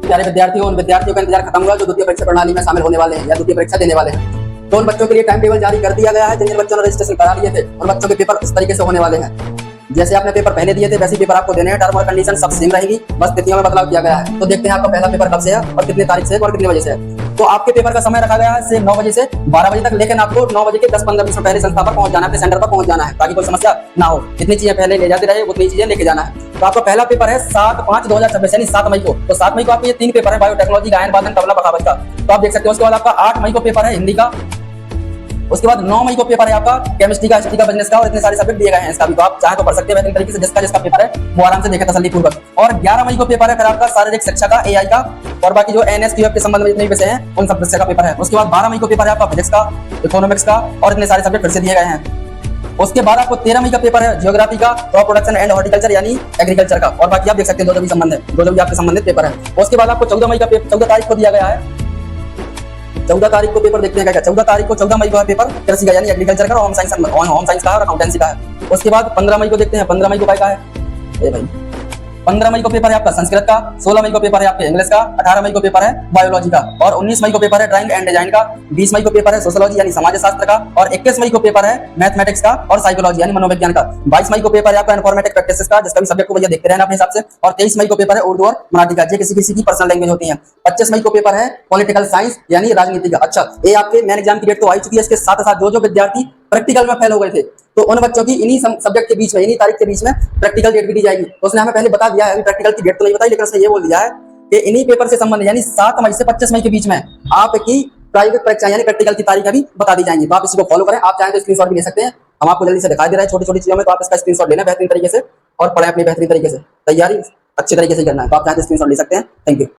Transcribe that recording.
प्यारे विद्यार्थियों, उन विद्यार्थियों का इंतजार खत्म हुआ जो द्वितीय परीक्षा प्रणाली में शामिल होने वाले हैं या द्वितीय परीक्षा देने वाले हैं। तो उन बच्चों के लिए टाइम टेबल जारी कर दिया गया है। जिन बच्चों ने रजिस्ट्रेशन करा लिए थे उन बच्चों के पेपर इस तरीके से होने वाले हैं। जैसे आपने पेपर पहले दिए थे वैसे पेपर आपको देने हैं। टर्म और कंडीशन सब सेम रहेगी, बस तिथियों में बदलाव किया गया है। तो देखते हैं आपका पहला पेपर कब से है और कितनी तारीख से है और कितने बजे से है। तो आपके पेपर का समय रखा गया है से 9 बजे से 12 बजे तक, लेकिन आपको 9 बजे के 10-15 मिनट पहले संस्था पर पहुंच जाना है, अपने सेंटर पर पहुंच जाना है ताकि कोई समस्या ना हो। जितनी चीजें पहले ले जाते रहे उतनी चीजें लेके जाना है। तो आपका पहला पेपर है 7/5/2026 यानी 7 मई को। तो 7 मई को आपके ये 3 पेपर है, बायोटेक्नोलॉजी, गायन वादन, तबला, बखावज का। तो आप देख सकते हो। उसके बाद आपका 8 मई को पेपर है हिंदी का। उसके बाद 9 मई को पेपर है आपका केमिस्ट्री का, हिस्ट्री का, बिजनेस का, और इतने सारे सब्जेक्ट दिए गए हैं इसका भी। तो आप चाहे तो पढ़ सकते हैं बेहतरीन तरीके से। जिसका पेपर है वो आराम से देखें तसल्ली पूर्वक। और 11 मई को पेपर है फिर आपका शारीरिक शिक्षा का, एआई का, और बाकी जो एनएस के संबंध में जितने विषय हैं उन सब विषय का पेपर है। उसके बाद 12 मई को पेपर है आपका फिजिक्स का, इकोनॉमिक्स का, और इतने सारे सब्जेक्ट फिर से दिए गए हैं। उसके बाद आपको 13 मई का पेपर है जियोग्राफी का, क्रॉप प्रोडक्शन एंड हॉर्टिकल्चर यानी एग्रीकल्चर का, और बाकी आप देख सकते हैं जो भी संबंध है, जो भी आपके संबंधित पेपर है। उसके बाद आपको 14 मई का 14 तारीख को दिया गया है। 14 तारीख को पेपर देखते हैं क्या। 14 तारीख को 14 मई को है पेपर कृषि का यानी एग्रीकल्चर का, होम साइंस का और अकाउंटेंसी का है। उसके बाद 15 मई को देखते हैं। 15 मई को का है ए भाई 15 मई को पेपर है आपका संस्कृत का, 16 मई को पेपर है आपके इंग्लिश का, 18 मई को पेपर है बायोलॉजी का, और 19 मई को पेपर है ड्राइंग एंड डिजाइन का, 20 मई को पेपर है सोशियोलॉजी यानी समाज शास्त्र का, और 21 मई को पेपर है मैथमेटिक्स का और साइकोलॉजी यानी मनोविज्ञान का, 22 मई को पेपर है आपका इन्फॉर्मेटिक प्रैक्टिसेस का, जिसका भी सब्जेक्ट को भैया देखते रहना अपने हिसाब से, और 23 मई को पेपर है उर्दू और मराठी का, ये किसी की पर्सनल लैंग्वेज होती है। 25 मई को पेपर है पॉलिटिकल साइंस यानी राजनीति का। अच्छा, ये आपके मेन एग्जाम की डेट तो आ चुकी है। इसके साथ साथ जो विद्यार्थी प्रैक्टिकल में फेल हो गए थे तो उन बच्चों की इन्हीं सब्जेक्ट के बीच में, इन्हीं तारीख के बीच में प्रैक्टिकल डेट भी दी जाएगी। तो उसने हमें पहले बता दिया है, अभी प्रैक्टिकल की डेट तो नहीं बताई, लेकिन उसने ये बोल दिया है कि इन्हीं पेपर से संबंध यानी 7 मई से 25 मई के बीच में आपकी प्राइवेट परीक्षा यानी प्रैक्टिकल की तारीख अभी बता दी जाएंगी। तो आप इसी को फॉलो करें। आप चाहें तो स्क्रीनशॉट भी ले सकते हैं, हम आपको जल्दी से दिखा दे रहे हैं छोटी छोटी चीजों में। तो आप इसका स्क्रीनशॉट लेना बेहतरीन तरीके से और पढ़ें अपनी बेहतरीन तरीके से। तैयारी अच्छे तरीके से करना है। तो आप चाहें तो स्क्रीनशॉट ले सकते हैं। Thank you.